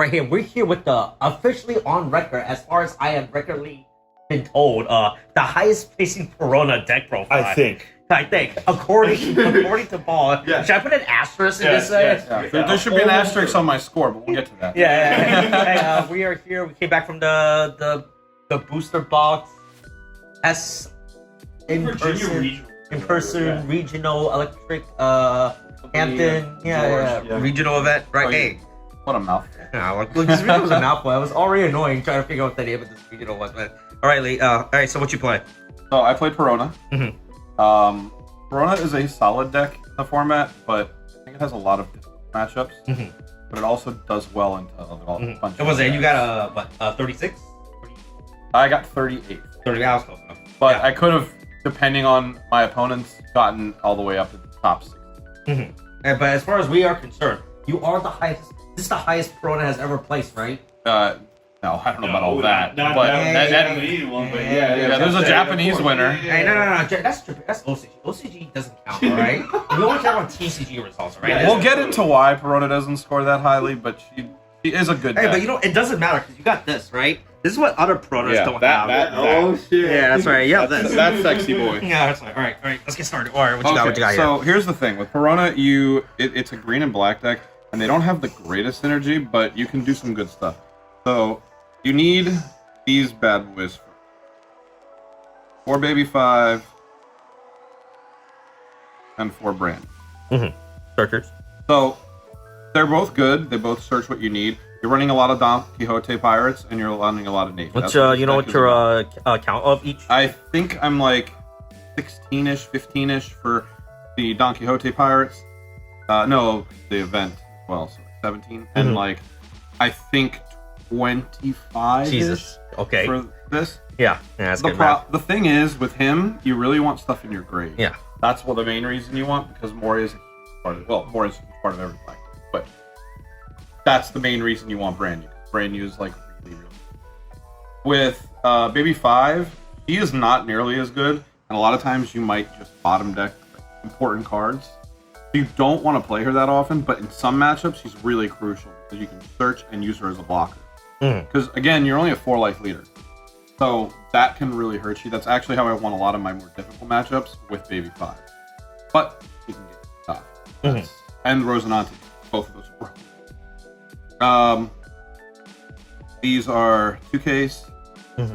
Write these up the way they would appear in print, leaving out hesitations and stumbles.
right here. We're here with the officially on record, as far as I have regularly been told, the highest placing Perona deck profile. I think, according to Paul. Yeah. Should I put an asterisk in this? There should be an asterisk on my score, but we'll get to that. Yeah. We are here. We came back from the booster box. In person regional electric Hampton regional event, right? Oh, hey, what a mouthful. yeah, like, this video was a mouthful. I was already annoying trying to figure out what the name of this regional was, man. All right, Lee. All right, so what you play? So I played Perona. Mm-hmm. Perona is a solid deck in the format, but I think it has a lot of different matchups. Mm-hmm. But it also does well into a bunch What was of it? You decks. got a 36? I got 38. 30 hours close enough. But Yeah. I could have, depending on my opponents, gotten all the way up to the top 6. Mm-hmm. But as far as we are concerned, you are the highest. This is the highest Perona has ever placed, right? No, I don't know about all that. Not but that that- Japanese one, but yeah, there's a Japanese winner. Hey, no. That's OCG. OCG doesn't count, all right? We only care about TCG results, all right? Yeah, We'll get into why Perona doesn't score that highly, but she is a good Hey, deck. but you know, it doesn't matter because you got this, right? This is what other Peronas don't have. Oh shit! Yeah, that's right. Yeah, That's sexy boy. Yeah, that's right. All right. Let's get started. All right, what you got? What you got here? So here's the thing with Perona, it's a green and black deck, and they don't have the greatest synergy, but you can do some good stuff. So you need these bad boys. 4 baby 5 and 4 brand. Searchers. So they're both good. They both search what you need. You're running a lot of Don Quixote pirates, and you're running a lot of Navy. What's you know what your count of each? I think I'm like 16ish, 15ish for the Don Quixote pirates. No, the event as well, so 17, and like I think 25. Jesus. Okay. For this. Yeah, that's good. Math. The thing is, with him, you really want stuff in your grade. Yeah. That's the main reason you want, because Moria is a huge part of Moria is a huge part of every fight. But that's the main reason you want brand new. Brand new is like really. With Baby 5, he is not nearly as good, and a lot of times you might just bottom deck important cards. You don't want to play her that often, but in some matchups she's really crucial because you can search and use her as a blocker. Because again, you're only a 4 life leader, so that can really hurt you. That's actually how I won a lot of my more difficult matchups with Baby 5. But you can get tough. And Rosinante, both of those are broken. These are 2Ks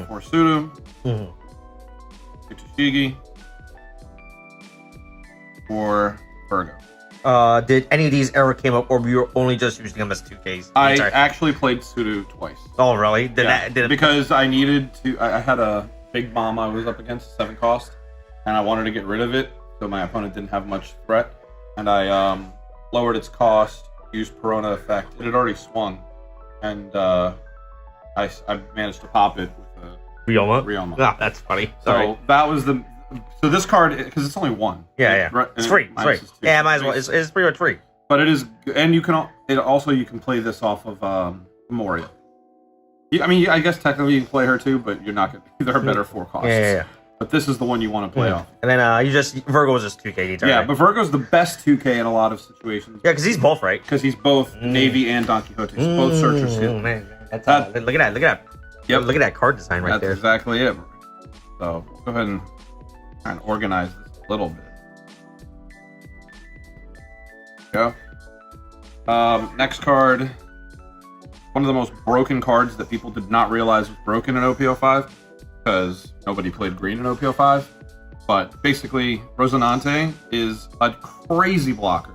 for Sudo, Tushigi, for Virgo. Did any of these ever came up, or were you only just using them as 2Ks? I actually played Sudo twice. Oh, really? Because I needed to. I had a big bomb I was up against, 7 cost, and I wanted to get rid of it, so my opponent didn't have much threat. And I lowered its cost, used Perona effect. It had already swung, and I managed to pop it with a Ryoma. Ah, that's funny. So that was the. So this card, because it's only 1. Yeah. Right? It's free. Minus is 2. Yeah, might as well. It's pretty much free. But it is, and you can. It also you can play this off of Moria. I mean, I guess technically you can play her too, but you're not gonna. There are better 4 costs. Yeah. But this is the one you want to play off. And then Virgo was just 2K each. Yeah, right? but Virgo's the best 2K in a lot of situations. Yeah, because he's both, right? Because he's both Navy and Don Quixote. He's both searchers hit. Man, that's, That- look at that. Yep. Look at that card design right That's there. exactly it. So go ahead and try and organize this a little bit. Go. Next card. One of the most broken cards that people did not realize was broken in OPO5 because nobody played green in OPO5. But basically, Rosinante is a crazy blocker.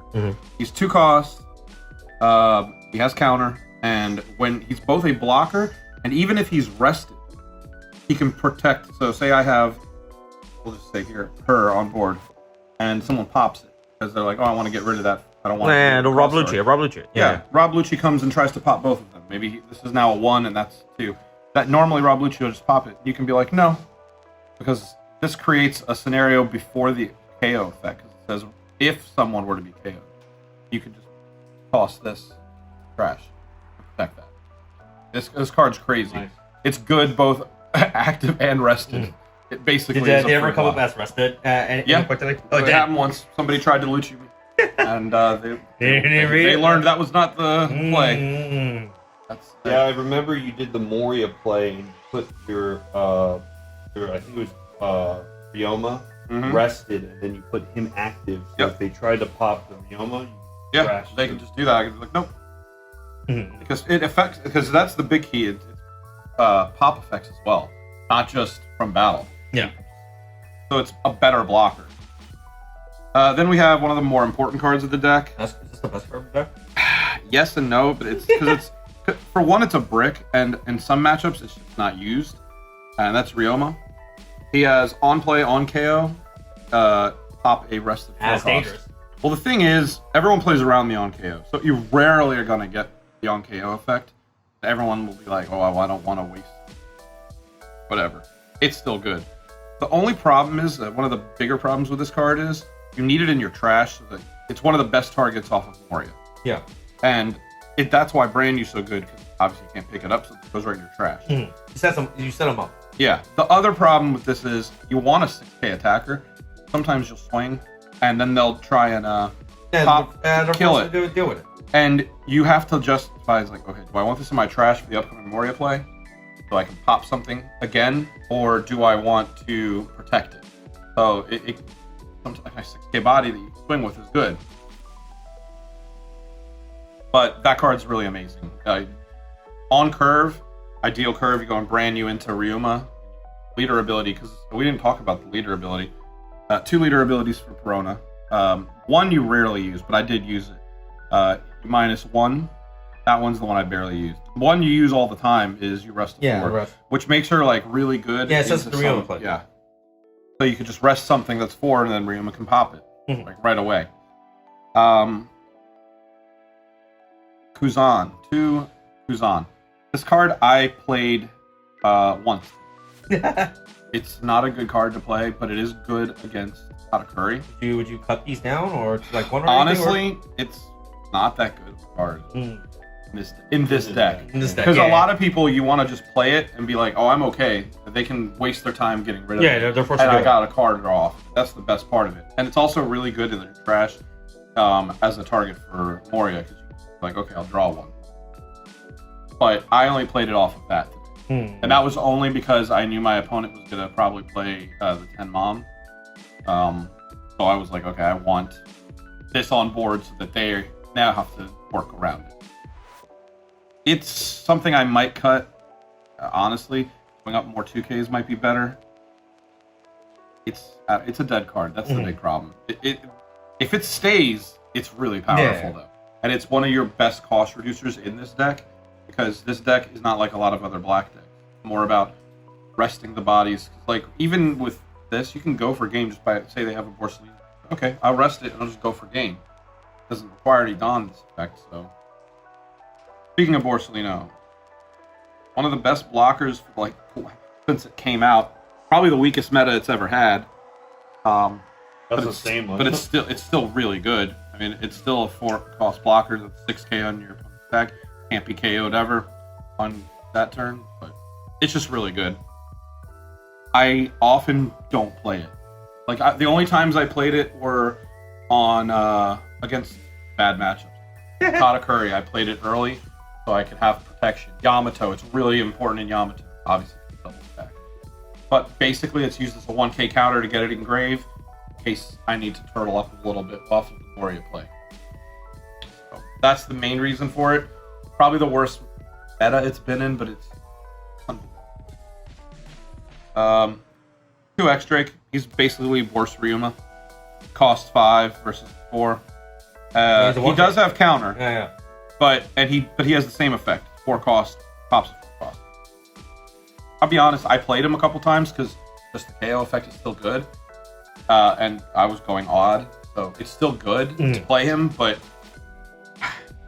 He's 2 costs. He has counter, and when he's both a blocker, and even if he's rested, he can protect. So say I have, we'll just say here, her on board, and someone pops it because they're like, oh, I want to get rid of that. I don't want to. Rob Lucci. Yeah, Rob Lucci comes and tries to pop both of them. Maybe this is now a 1 and that's 2. That normally Rob Lucci will just pop it. You can be like, no, because this creates a scenario before the KO effect. It says if someone were to be KO'd, you could just toss this trash and protect that. This card's crazy. Nice. It's good both active and rested. It basically Did is they a ever free come up block. as rested? Yeah. Oh, It did. happened once. Somebody tried to Lucci me. And Did they read they it? learned that was not the play. Yeah, I remember you did the Moria play and you put your I think it was Ryoma rested, and then you put him active. So if they tried to pop the Ryoma, you crashed they him. can just do that. I can be like, nope. Because that's the big key. It's pop effects as well, not just from battle. Yeah. So it's a better blocker. Then we have one of the more important cards of the deck. Is this the best card of the deck? Yes and no, but it's because for one, it's a brick, and in some matchups, it's just not used. And that's Ryoma. He has on play, on KO, pop a rested 4 That's cost. dangerous. Well, the thing is, everyone plays around the on KO, so you rarely are gonna get the on KO effect. Everyone will be like, "Oh, I don't want to waste." Whatever. It's still good. The only problem is that one of the bigger problems with this card is you need it in your trash. So that it's one of the best targets off of Moria. Yeah. And that's why Brand New's so good, because obviously you can't pick it up, so it goes right in your trash. You set them up. Yeah. The other problem with this is you want a 6k attacker. Sometimes you'll swing, and then they'll try and pop, kill it. Deal with it. And you have to justify, it's like, okay, do I want this in my trash for the upcoming Moria play, so I can pop something again, or do I want to protect it? So sometimes a 6k body that you can swing with is good. But that card's really amazing. On curve, ideal curve, you go on Brand New into Ryuma. Leader ability, because we didn't talk about the leader ability. 2 leader abilities for Perona. One you rarely use, but I did use it. -1. That one's the one I barely used. One you use all the time is you rest a 4, which makes her like really good. Yeah, it says the Ryuma play. Yeah. So you could just rest something that's 4, and then Ryuma can pop it like right away. Kuzan. 2 Kuzan. This card I played once. It's not a good card to play, but it is good against Katakuri. Would you cut these down, or like one? Honestly, it's not that good of a card in this deck. Because a lot of people, you want to just play it and be like, "Oh, I'm okay." They can waste their time getting rid of it. Yeah, they're forced and to I got a card draw off. That's the best part of it, and it's also really good in the trash as a target for Moria. Because you're like, okay, I'll draw one. But I only played it off of that. And that was only because I knew my opponent was going to probably play the 10 Mom. So I was like, okay, I want this on board so that they now have to work around it. It's something I might cut, honestly. Going up more 2Ks might be better. It's a dead card. That's the big problem. If it stays, it's really powerful, though. And it's one of your best cost reducers in this deck, because this deck is not like a lot of other black decks. More about resting the bodies. Like, even with this, you can go for game just by, say they have a Borsellino. Okay, I'll rest it and I'll just go for game. It doesn't require any Dawn's effect, so. Speaking of Borsellino, one of the best blockers for, like, since it came out. Probably the weakest meta it's ever had. That's the same one. But it's still really good. I mean, it's still a 4-cost blocker that's 6k on your opponent's deck. Can't be KO'd ever on that turn, but it's just really good. I often don't play it. Like, the only times I played it were on against bad matchups. Katakuri, I played it early so I could have protection. Yamato, it's really important in Yamato. Obviously, it's double attack. But basically, it's used as a 1k counter to get it engraved in case I need to turtle up a little bit off of the Moria play. So that's the main reason for it. Probably the worst meta it's been in, but it's 2x Drake. He's basically worse Ryuma. Cost 5 versus 4. He does have counter. Yeah. But he has the same effect. 4 cost, pops a 4 cost. I'll be honest, I played him a couple times because just the KO effect is still good. And I was going odd, so it's still good to play him, but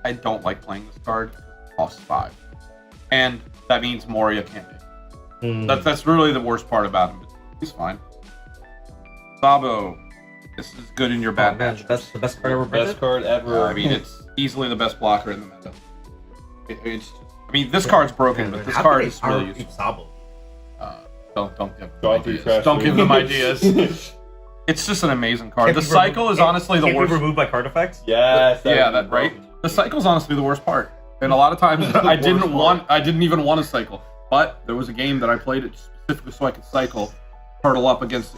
I don't like playing this card because it costs 5. And that means Moria can't be. That's really the worst part about him. He's fine. Sabo, this is good in your bad matchups. That's the best card ever. Best card ever. I mean, it's easily the best blocker in the meta. This card's broken, but this card is really useful. Sabo? Don't give them ideas. Don't give them ideas. It's just an amazing card. The cycle is honestly the worst. Can't be removed by card effects? Yes. Yeah, right? The cycle is honestly the worst part. And a lot of times I didn't even want to cycle. But there was a game that I played it specifically so I could cycle, turtle up against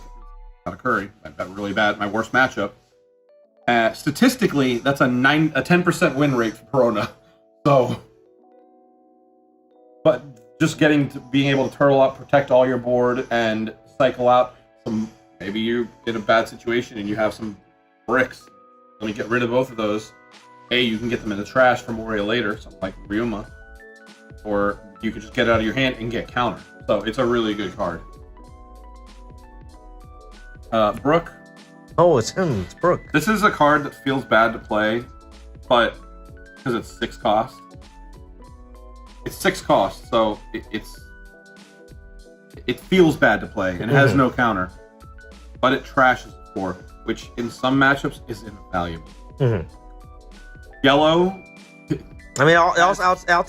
Curry. That really bad, my worst matchup. Statistically, that's a 10% win rate for Perona. So, but just being able to turtle up, protect all your board, and cycle out some. Maybe you're in a bad situation and you have some bricks. Let me get rid of both of those. You can get them in the trash for Moria later, something like Ryuma. Or you could just get it out of your hand and get counter. So it's a really good card. Brook. Oh, it's him. It's Brook. This is a card that feels bad to play, but because it's 6 cost. It's 6 cost, so it feels bad to play and it has no counter, but it trashes 4, which in some matchups is invaluable. Yellow. I mean, it also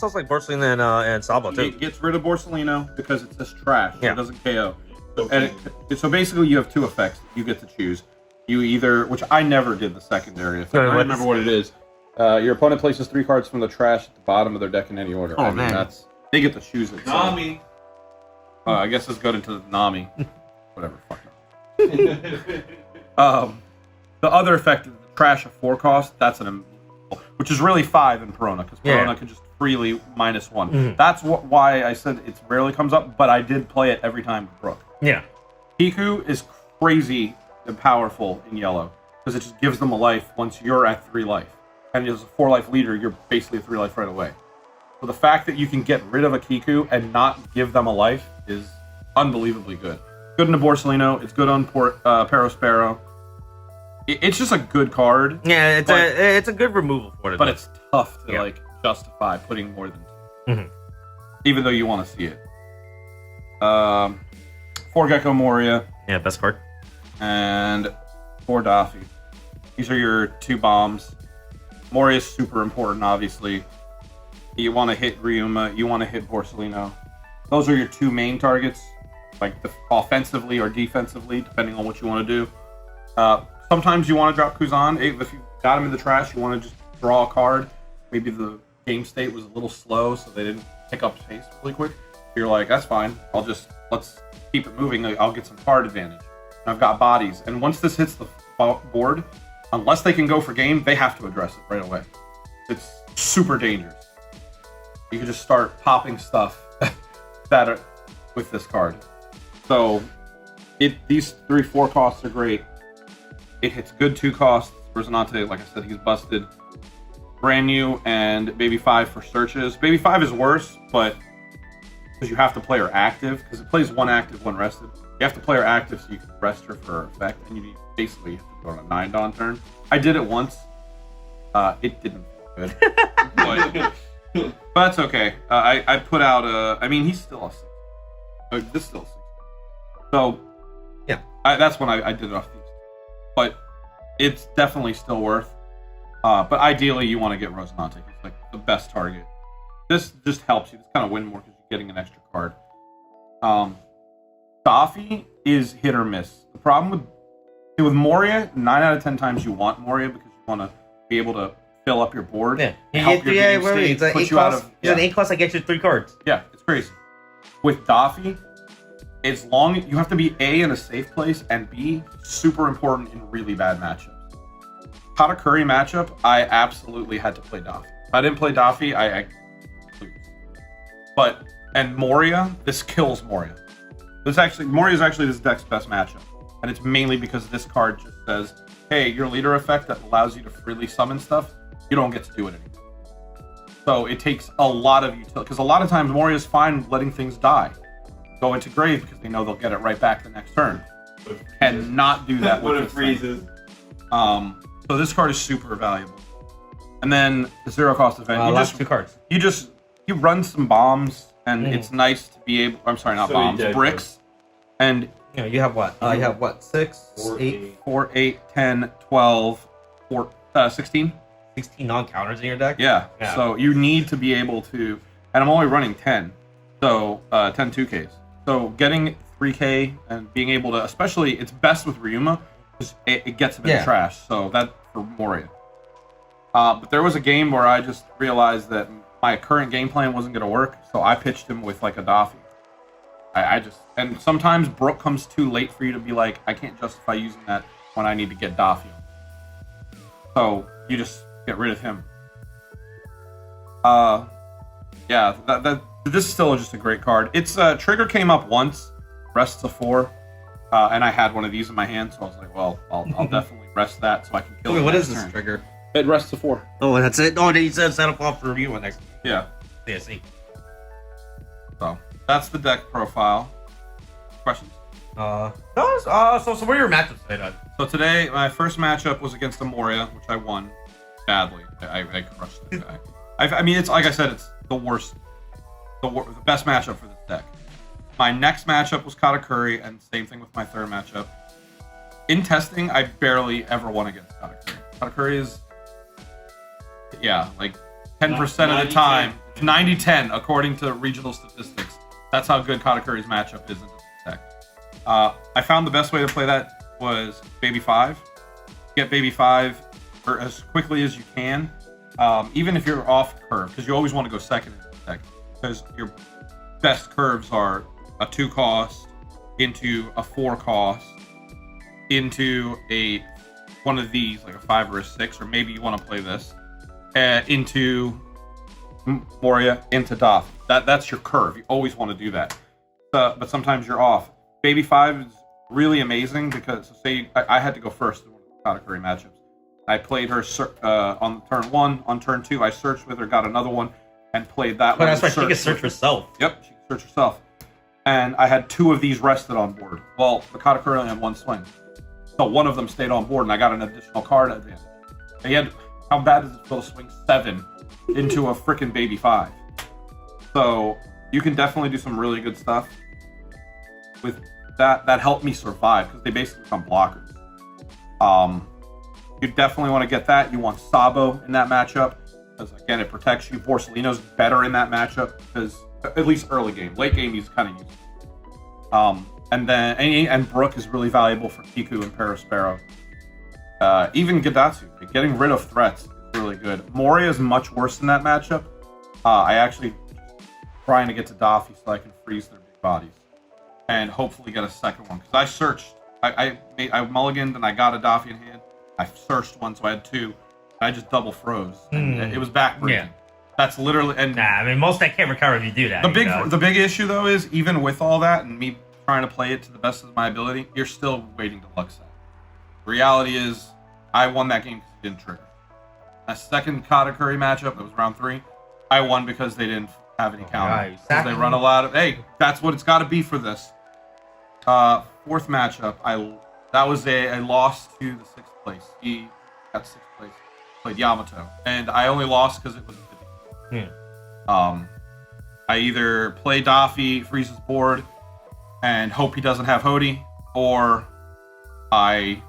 like Borsalino and Sabo too. It gets rid of Borsalino because it's just trash. Yeah. It doesn't KO. And so basically you have 2 effects you get to choose. You either, which I never did the secondary effect. I don't remember what it is. Your opponent places 3 cards from the trash at the bottom of their deck in any order. Oh, man. They get to choose it. Nami. I guess let's go into the Nami. Whatever. Fuck. The other effect is the trash of 4 cost. That's which is really 5 in Perona, because Perona can just freely -1. That's why I said it rarely comes up, but I did play it every time with Brook. Yeah. Kiku is crazy and powerful in yellow, because it just gives them a life once you're at 3 life. And as a 4 life leader, you're basically 3 life right away. So the fact that you can get rid of a Kiku and not give them a life is unbelievably good. Good in a Borsalino, it's good on Perospero. It's just a good card. Yeah, it's a good removal for it. But it's tough to justify putting more than 2. Even though you want to see it. 4 Gecko Moria. Yeah, best card. And 4 Daffy. These are your 2 bombs. Moria is super important, obviously. You want to hit Ryuma, you want to hit Borsalino. Those are your 2 main targets, like offensively or defensively, depending on what you want to do. Sometimes you want to drop Kuzan. If you got him in the trash, you want to just draw a card. Maybe the game state was a little slow, so they didn't pick up space really quick. You're like, that's fine. Let's keep it moving. I'll get some card advantage. And I've got bodies. And once this hits the board, unless they can go for game, they have to address it right away. It's super dangerous. You can just start popping stuff with this card. So these 3/4 costs are great. It hits good 2 costs. Resonante, like I said, he's busted. Brand new and Baby 5 for searches. Baby 5 is worse, but because you have to play her active, because it plays 1 active, 1 rested. You have to play her active so you can rest her for her effect, and you basically have to go on a 9 Dawn turn. I did it once. It didn't feel good. but that's okay. I put out I mean, he's still a 6. This is still a 6. So, yeah. That's when I did it off these. But it's definitely still worth. But ideally, you want to get Rosinante. It's like the best target. This just helps you. This kind of win more because you're getting an extra card. Daffy is hit or miss. The problem with Moria, 9 out of 10 times you want Moria because you want to be able to fill up your board. Yeah. Help your game state, it's an put 8 you out cost. of, It's an 8 cost that gets you 3 cards. Yeah, it's crazy. With Daffy, you have to be A, in a safe place, and B, super important in really bad matchups. Katakuri matchup, I absolutely had to play Daffy. If I didn't play Daffy, I lose. And Moria, this kills Moria. Moria is actually this deck's best matchup. And it's mainly because this card just says, hey, your leader effect that allows you to freely summon stuff, you don't get to do it anymore. So it takes a lot of utility, because a lot of times Moria's fine letting things die. Go into grave because they know they'll get it right back the next turn. And not do that when with it freezes. So this card is super valuable. And then the 0 cost event. Last 2 cards. You run some bombs, and it's nice to be able. I'm sorry, not bombs, bricks. And you have what? You have what? 6, 8, 4, 8, 10, 12, 16. 16 non-counters in your deck. Yeah. So you need to be able to, and I'm only running 10, so 10 2Ks. So getting 3K and being able to, especially, it's best with Ryuma, because it gets a bit of trash. So that for Moria. But there was a game where I just realized that my current game plan wasn't going to work, so I pitched him with like a Daffy. And sometimes Brook comes too late for you to be like, I can't justify using that when I need to get Daffy. So you just get rid of him. Yeah, this is still just a great card. It's Trigger came up once, rests a 4, and I had one of these in my hand, so I was like, well, I'll definitely rest that so I can kill it. Wait, what is this turn. trigger? It rests a 4. Oh, that's it. Oh, he said set up off for review next. Yeah. Yeah, see. So that's the deck profile. Questions? No. So what are your matchups today, then? So today, my first matchup was against Amoria, which I won badly. I crushed this guy. I mean, it's like I said, it's the worst, the best matchup for this deck. My next matchup was Katakuri, and same thing with my third matchup. In testing, I barely ever won against Katakuri. Katakuri is, yeah, like 10% of the time. 90-10, according to regional statistics. That's how good Katakuri's matchup is in this deck. I found the best way to play that was Baby 5. Get Baby 5 or as quickly as you can, even if you're off curve, because you always want to go second in this deck, because your best curves are a 2 cost into a 4 cost into one of these, like a 5 or a 6, or maybe you want to play this into Moria into Doth. That's your curve. You always want to do that. But sometimes you're off. Baby 5 is really amazing because, say, I had to go first in one of the Katakuri matchups. I played her on turn 1. On turn 2, I searched with her, got another one, and played that one. That's right. She can search herself. Yep, she can search herself. And I had 2 of these rested on board. Well, the Katakuri only had 1 swing. So one of them stayed on board, and I got an additional card at the end. And he had, how bad does it feel to swing 7 into a freaking Baby 5? So you can definitely do some really good stuff with that. That helped me survive because they basically become blockers. You definitely want to get that. You want Sabo in that matchup because, again, it protects you. Borsellino's better in that matchup because, at least early game. Late game, he's kind of useful. And Brook is really valuable for Kiku and Perispero. Even Gadatsu, getting rid of threats is really good. Moria is much worse in that matchup. I actually trying to get to Daffy so I can freeze their big bodies and hopefully get a second one. Because I searched, I mulliganed and I got a Daffy in hand. I searched one, so I had 2. And I just double froze. And it was backbreaking. Yeah. That's literally I mean, most that can't recover if you do that. The big issue though is even with all that and me trying to play it to the best of my ability, you're still waiting to luck set. The reality is, I won that game because he didn't trigger. A second Katakuri matchup, that was round 3, I won because they didn't have any counter. Because they run a lot of, hey, that's what it's got to be for this. Fourth matchup, I lost to the 6th place. He got 6th place. Played Yamato. And I only lost because it was a 50. I either play Daffy, freeze his board, and hope he doesn't have Hody, or I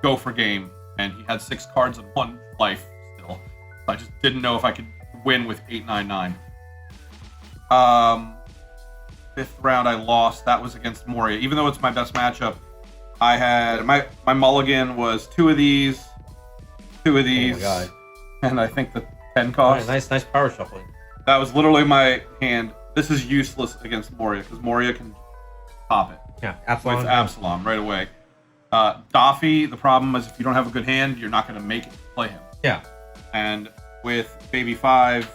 go for game, and he had 6 cards and 1 life still. So I just didn't know if I could win with 8-9-9. 5th round I lost. That was against Moria. Even though it's my best matchup, I had my mulligan was 2 of these, 2 of these, and I think the 10 cost. Nice power shuffling. That was literally my hand. This is useless against Moria because Moria can pop it. Yeah, Absalom. With Absalom right away. Daffy, the problem is if you don't have a good hand, you're not going to make it to play him. Yeah. And with Baby 5,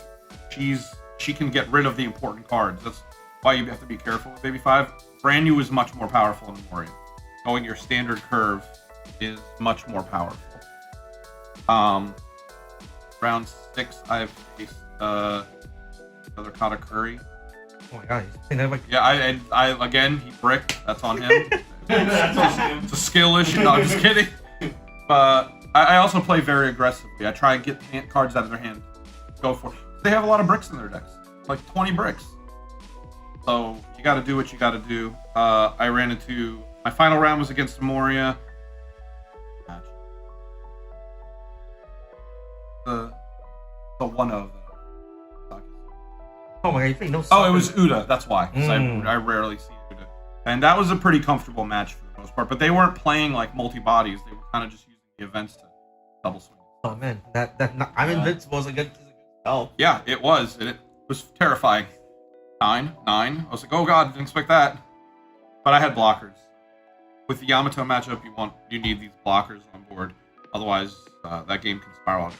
she can get rid of the important cards. That's why you have to be careful with Baby 5. Brand New is much more powerful than Moria. Going your standard curve is much more powerful. Round 6, I've faced another Katakuri. Oh my god, he's playing like... Yeah, I again, he bricked. That's on him. It's a skill issue. No, I'm just kidding. But I also play very aggressively. I try and get cards out of their hand. Go for it. They have a lot of bricks in their decks. Like 20 bricks. So you got to do what you got to do. I ran into... My final round was against Moria. The 1-0. Oh my god, you think no... Oh, it was Uda. That's why. Because I rarely see Uda. And that was a pretty comfortable match for the most part. But they weren't playing like multi-bodies. They were kind of just using the events to double swing. Oh man, I'm invincible as a good Oh. Yeah, it was. And it was terrifying. 9. I was like, oh god, didn't expect that. But I had blockers. With the Yamato matchup, you need these blockers on board. Otherwise, that game can spiral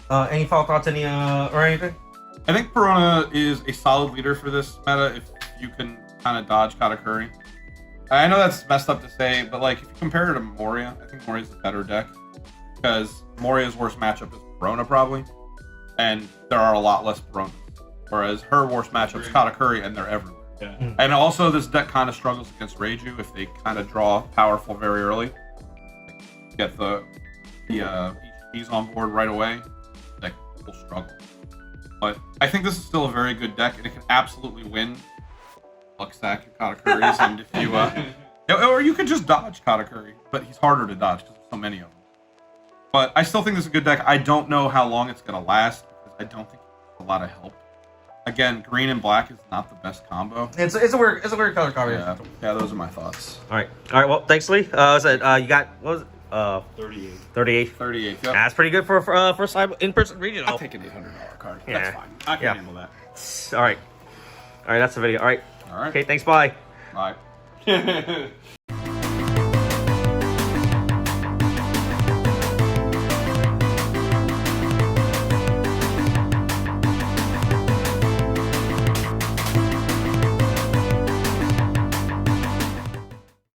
out. Any final thoughts? Or anything? I think Perona is a solid leader for this meta if you can kind of dodge Katakuri. I know that's messed up to say, but like if you compare it to Moria, I think Moria's a better deck because Moria's worst matchup is Perona probably, and there are a lot less Peronas. Whereas her worst matchup is Katakuri, and they're everywhere. Yeah. And also, this deck kind of struggles against Reiju if they kind of draw powerful very early. Get the EGs on board right away, deck will struggle. But I think this is still a very good deck, and it can absolutely win. Luck stack your Katakuris, and if you or you could just dodge Katakuri, but he's harder to dodge because there's so many of them. But I still think this is a good deck. I don't know how long it's gonna last because I don't think it's a lot of help. Again, green and black is not the best combo. It's a weird color combination. Yeah, those are my thoughts. All right. Well, thanks, Lee. You got what was it? 38. 38. 38. Yep. That's pretty good for first time in-person regional. I'll take an $800 card. Yeah. That's fine. I can handle that. All right. That's the video. All right. All right. Okay. Thanks. Bye. Bye.